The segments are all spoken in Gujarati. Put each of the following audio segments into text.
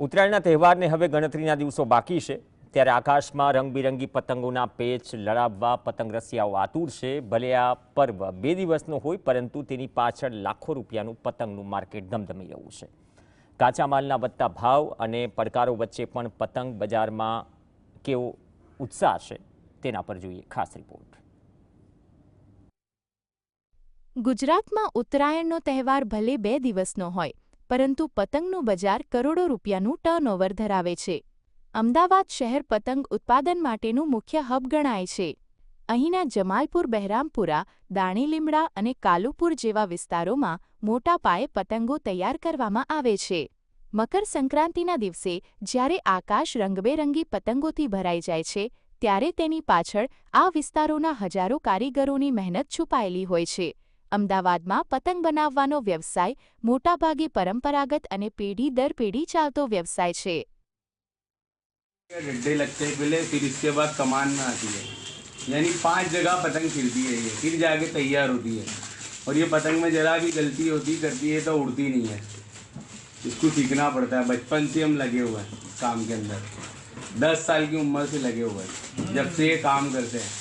ઉત્તરાયણના તહેવારને હવે ગણતરીના દિવસો બાકી છે ત્યારે આકાશમાં રંગબેરંગી પતંગોના પેચ લડાવવા પતંગ રસિયાઓ આતુર છે। ભલે આ પર્વ 2 દિવસનો હોય પરંતુ તેની પાછળ લાખો રૂપિયાનું પતંગનું માર્કેટ ધમધમી રહ્યું છે। કાચા માલના વધતા ભાવ અને પડકારો વચ્ચે પણ પતંગ બજારમાં કેવો ઉત્સાહ છે તેના પર જોઈએ ખાસ રિપોર્ટ। ગુજરાતમાં ઉત્તરાયણનો તહેવાર ભલે 2 દિવસનો હોય પરંતુ પતંગનું બજાર કરોડો રૂપિયાનું ટર્નઓવર ધરાવે છે। અમદાવાદ શહેર પતંગ ઉત્પાદન માટેનું મુખ્ય હબ ગણાય છે। અહીંના જમાલપુર, બહેરામપુરા, દાણીલીમડા અને કાલુપુર જેવા વિસ્તારોમાં મોટા પાયે પતંગો તૈયાર કરવામાં આવે છે। મકર સંક્રાંતિના દિવસે જ્યારે આકાશ રંગબેરંગી પતંગોથી ભરાઈ જાય છે ત્યારે તેની પાછળ આ વિસ્તારોના હજારો કારીગરોની મહેનત છુપાયેલી હોય છે। અમદાવાદમાં પતંગ બનાવવાનો વ્યવસાય મોટાભાગે પરંપરાગત અને પેઢી દર પેઢી ચાલતો વ્યવસાય છે। गड्ढे लगते हैं पहले, फिर इसके बाद कमान में आती है, यानी 5 जगह पतंग खिलती है ये, फिर जाके तैयार होती है। और ये पतंग में जरा भी गलती होती करती है तो उड़ती नहीं है, इसको सीखना पड़ता है। बचपन से हम लगे हुए हैं काम के अंदर, 10 साल की उम्र से लगे हुए हैं जब से ये काम करते हैं।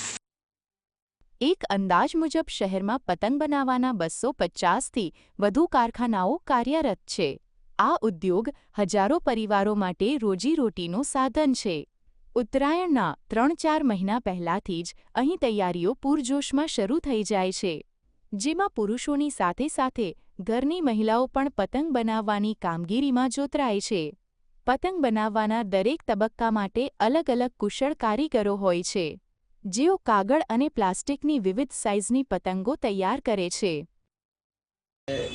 એક અંદાજ મુજબ શહેરમાં પતંગ બનાવવાના 250થી વધુ કારખાનાઓ કાર્યરત છે। આ ઉદ્યોગ હજારો પરિવારો માટે રોજીરોટીનું સાધન છે। ઉત્તરાયણના 3-4 મહિના પહેલાથી જ અહીં તૈયારીઓ પૂરજોશમાં શરૂ થઈ જાય છે, જેમાં પુરુષોની સાથે સાથે ઘરની મહિલાઓ પણ પતંગ બનાવવાની કામગીરીમાં જોતરાય છે। પતંગ બનાવવાના દરેક તબક્કા માટે અલગ અલગ કુશળ કારીગરો હોય છે, જેઓ કાગળ અને પ્લાસ્ટિકની વિવિધ સાઇઝની પતંગો તૈયાર કરે છે।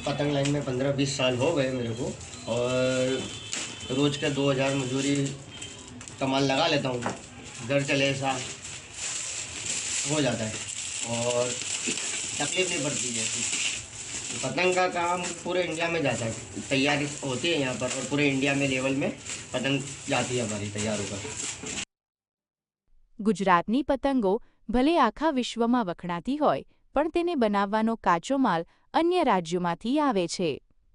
पतंग लाइन में 15-20 साल हो गए मेरे को, और रोज़ के 2000 मजदूरी कमाल लगा लेता हूँ, घर चले ऐसा हो जाता है और तकलीफ नहीं पड़ती है। पतंग का काम पूरे इंडिया में जाता है, तैयारी होती है यहाँ पर और पूरे इंडिया में लेवल में पतंग जाती है हमारी तैयार होकर। ગુજરાતની પતંગો ભલે આખા વિશ્વમાં વખણાતી હોય પણ તેને બનાવવાનો કાચો માલ અન્ય રાજ્યોમાંથી આવે છે।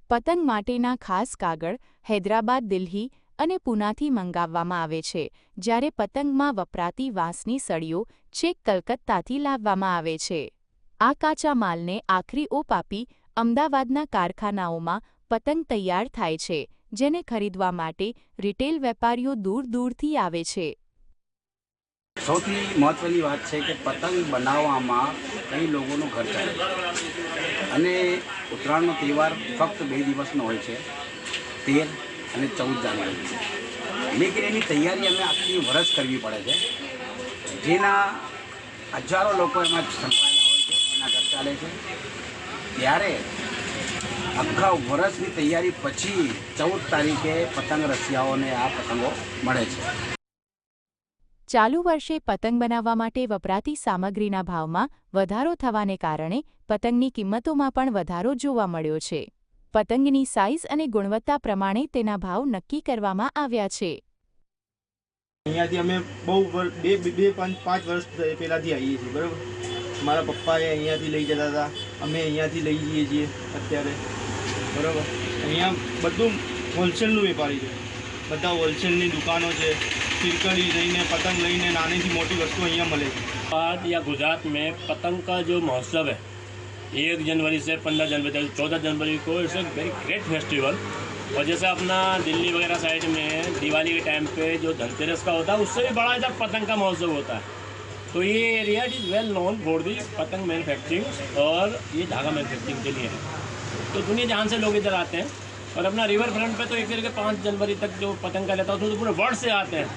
પતંગ માટેના ખાસ કાગળ હૈદરાબાદ, દિલ્હી અને પૂનાથી મંગાવવામાં આવે છે, જ્યારે પતંગમાં વપરાતી વાંસની સળીઓ છેક કલકત્તાથી લાવવામાં આવે છે। આ કાચા માલને આખરી ઓપ આપી અમદાવાદના કારખાનાઓમાં પતંગ તૈયાર થાય છે, જેને ખરીદવા માટે રિટેલ વેપારીઓ દૂર દૂરથી આવે છે। સૌથી મહત્ત્વની વાત છે કે પતંગ બનાવવામાં કઈ લોકોનો ખર્ચ આવે અને ઉત્તરાયણનો તહેવાર ફક્ત 2 દિવસનો હોય છે, 13 અને 14 જાન્યુઆરી। લેકિન એની તૈયારી અમે આખી વર્ષ કરવી પડે છે, જેના હજારો લોકો એમાં સંકળાયેલા હોય છે, એના ઘર ચાલે છે। ત્યારે આખા વર્ષની તૈયારી પછી 14 તારીખે પતંગ રસિયાઓને આ પતંગો મળે છે। ચાલુ વર્ષે પતંગ બનાવવા માટે વપરાતી સામગ્રીના ભાવમાં વધારો થવાને કારણે પતંગની કિંમતોમાં પણ વધારો જોવા મળ્યો છે। પતંગની સાઇઝ અને ગુણવત્તા પ્રમાણે તેના ભાવ નક્કી કરવામાં આવ્યા છે। અહીંયાથી અમે બહુ 2-5 વર્ષ પહેલાંથી આવીએ છીએ, બરાબર। મારા પપ્પાએ અહીંયાથી લઈ જતા હતા, અમે અહીંયાથી લઈ જઈએ છીએ અત્યારે, બરાબર। અહીંયા બધું હોલસેલનું વેપારી છે, બધા હોલસેલની દુકાનો છે। तिरकड़ी लईने पतंग लईने नानी सी मोटी वस्तु अहियाँ मले। आज या गुजरात में पतंग का जो महोत्सव है 1 जनवरी से 15 जनवरी तक, 14 जनवरी को it's a very great festival. और जैसे अपना दिल्ली वगैरह साइड में दिवाली के टाइम पे जो धनतेरस का होता है उससे भी बड़ा इधर पतंग का महोत्सव होता है। तो ये area is well known for the पतंग मैन्युफैक्चरिंग और ये धागा मैन्युफैक्चरिंग के लिए है। तो दुनिया जहाँ से लोग इधर आते हैं और अपना रिवर फ्रंट पे तो एक करके 5 जनवरी तक जो पतंग का लेता है उसमें तो पूरे वर्ल्ड से आते हैं।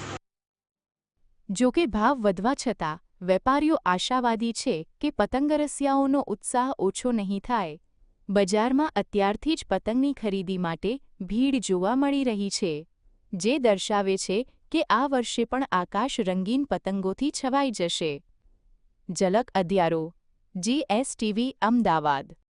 જો કે ભાવ વધવા છતાં વેપારીઓ આશાવાદી છે કે પતંગ રસિયાઓનો ઉત્સાહ ઓછો નહીં થાય। બજારમાં અત્યારથી જ પતંગની ખરીદી માટે ભીડ જોવા મળી રહી છે, જે દર્શાવે છે કે આ વર્ષે પણ આકાશ રંગીન પતંગોથી છવાઈ જશે। ઝલક અધ્યારો, GSTV, અમદાવાદ।